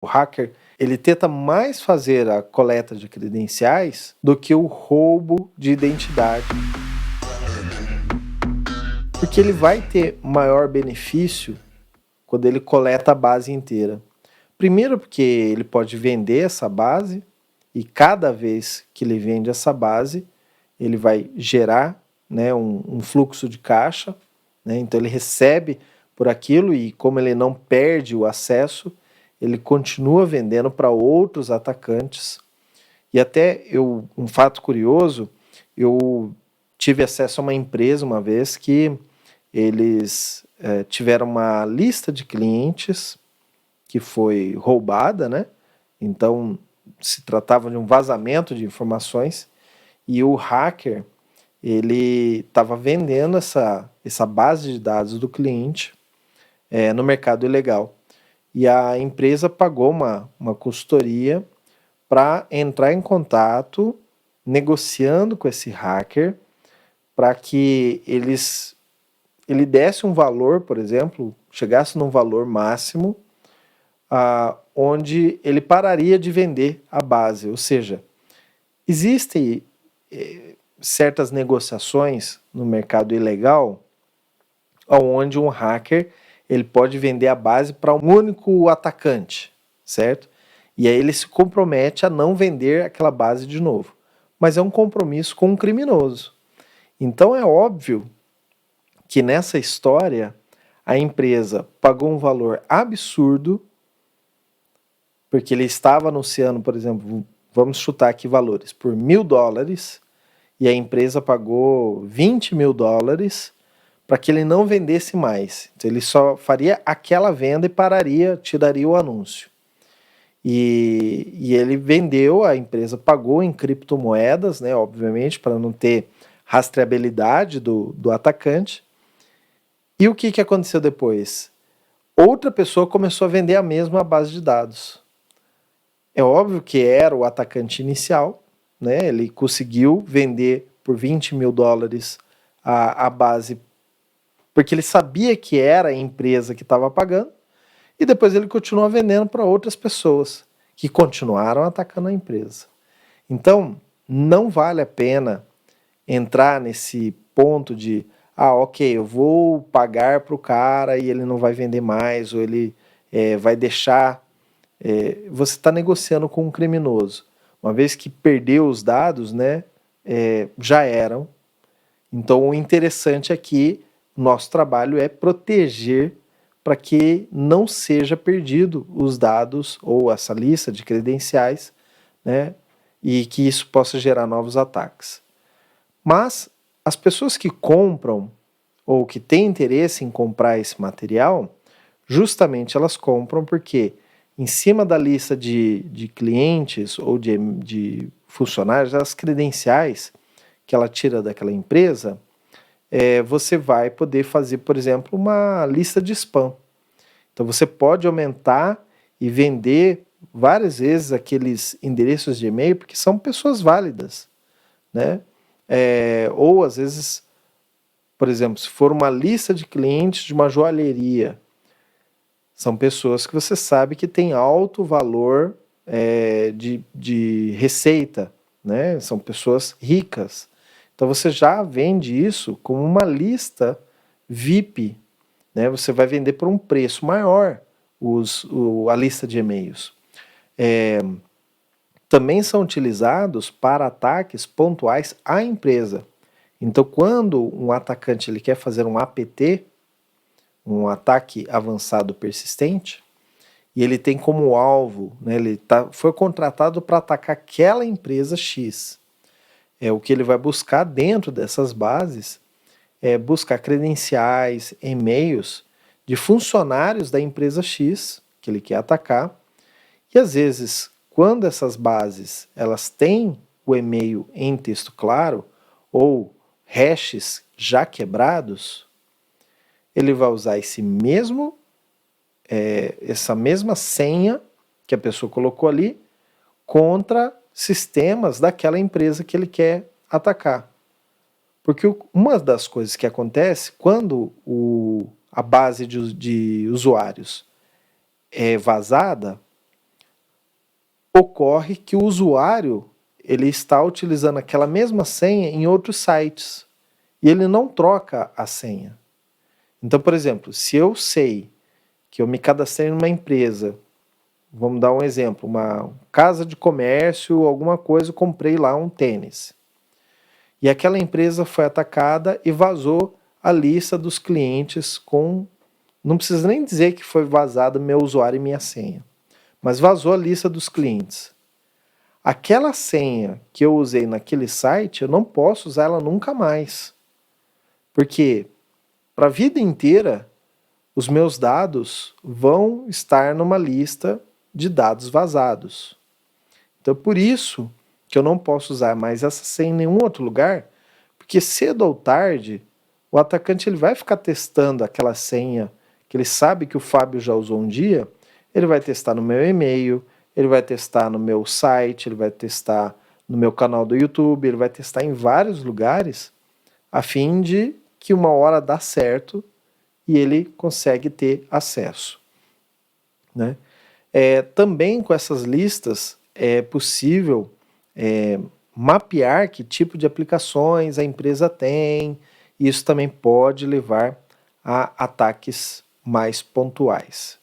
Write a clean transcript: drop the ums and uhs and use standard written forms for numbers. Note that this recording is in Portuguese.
O hacker, ele tenta mais fazer a coleta de credenciais do que o roubo de identidade. Porque ele vai ter maior benefício quando ele coleta a base inteira. Primeiro porque ele pode vender essa base e cada vez que ele vende essa base, ele vai gerar, né, um fluxo de caixa, né? Então ele recebe por aquilo e como ele não perde o acesso, ele continua vendendo para outros atacantes. E até um fato curioso, eu tive acesso a uma empresa uma vez que eles tiveram uma lista de clientes que foi roubada, né? Então se tratava de um vazamento de informações e o hacker ele estava vendendo essa base de dados do cliente no mercado ilegal. E a empresa pagou uma consultoria para entrar em contato, negociando com esse hacker, para que ele desse um valor, por exemplo, chegasse num valor máximo, onde ele pararia de vender a base. Ou seja, existem certas negociações no mercado ilegal onde um hacker ele pode vender a base para um único atacante, certo? E aí ele se compromete a não vender aquela base de novo. Mas é um compromisso com um criminoso. Então é óbvio que nessa história a empresa pagou um valor absurdo, porque ele estava anunciando, por exemplo, vamos chutar aqui valores, por $1.000, e a empresa pagou $20.000 para que ele não vendesse mais. Então ele só faria aquela venda e pararia, tiraria o anúncio. E ele vendeu, a empresa pagou em criptomoedas, né, obviamente, para não ter rastreabilidade do atacante. E o que aconteceu depois? Outra pessoa começou a vender a mesma base de dados. É óbvio que era o atacante inicial, né, ele conseguiu vender por $20.000 a base porque ele sabia que era a empresa que estava pagando, e depois ele continuou vendendo para outras pessoas, que continuaram atacando a empresa. Então, não vale a pena entrar nesse ponto de, ok, eu vou pagar para o cara e ele não vai vender mais, ou ele vai deixar... você está negociando com um criminoso. Uma vez que perdeu os dados, né, já eram. Então, o interessante aqui nosso trabalho é proteger para que não seja perdido os dados ou essa lista de credenciais, né, e que isso possa gerar novos ataques. Mas as pessoas que compram ou que têm interesse em comprar esse material, justamente elas compram porque em cima da lista de clientes ou de funcionários, as credenciais que ela tira daquela empresa, você vai poder fazer, por exemplo, uma lista de spam. Então você pode aumentar e vender várias vezes aqueles endereços de e-mail, porque são pessoas válidas, né? Ou às vezes, por exemplo, se for uma lista de clientes de uma joalheria, são pessoas que você sabe que tem alto valor de receita, né? São pessoas ricas. Então você já vende isso como uma lista VIP, né? Você vai vender por um preço maior a lista de e-mails. Também são utilizados para ataques pontuais à empresa. Então quando um atacante ele quer fazer um APT, um ataque avançado persistente, e ele tem como alvo, né, foi contratado para atacar aquela empresa X. O que ele vai buscar dentro dessas bases é buscar credenciais, e-mails de funcionários da empresa X que ele quer atacar. E às vezes, quando essas bases elas têm o e-mail em texto claro ou hashes já quebrados, ele vai usar essa mesma senha que a pessoa colocou ali contra sistemas daquela empresa que ele quer atacar. Porque uma das coisas que acontece quando a base de usuários é vazada, ocorre que o usuário ele está utilizando aquela mesma senha em outros sites e ele não troca a senha. Então, por exemplo, se eu sei que eu me cadastrei numa empresa, vamos dar um exemplo, uma casa de comércio, alguma coisa, comprei lá um tênis. E aquela empresa foi atacada e vazou a lista dos clientes com... Não precisa nem dizer que foi vazado meu usuário e minha senha, mas vazou a lista dos clientes. Aquela senha que eu usei naquele site, eu não posso usar ela nunca mais. Porque para a vida inteira, os meus dados vão estar numa lista de dados vazados. Então, por isso que eu não posso usar mais essa senha em nenhum outro lugar, porque cedo ou tarde, o atacante ele vai ficar testando aquela senha que ele sabe que o Fábio já usou um dia, ele vai testar no meu e-mail, ele vai testar no meu site, ele vai testar no meu canal do YouTube, ele vai testar em vários lugares, a fim de que uma hora dá certo e ele consegue ter acesso, né? Também com essas listas é possível mapear que tipo de aplicações a empresa tem, e isso também pode levar a ataques mais pontuais.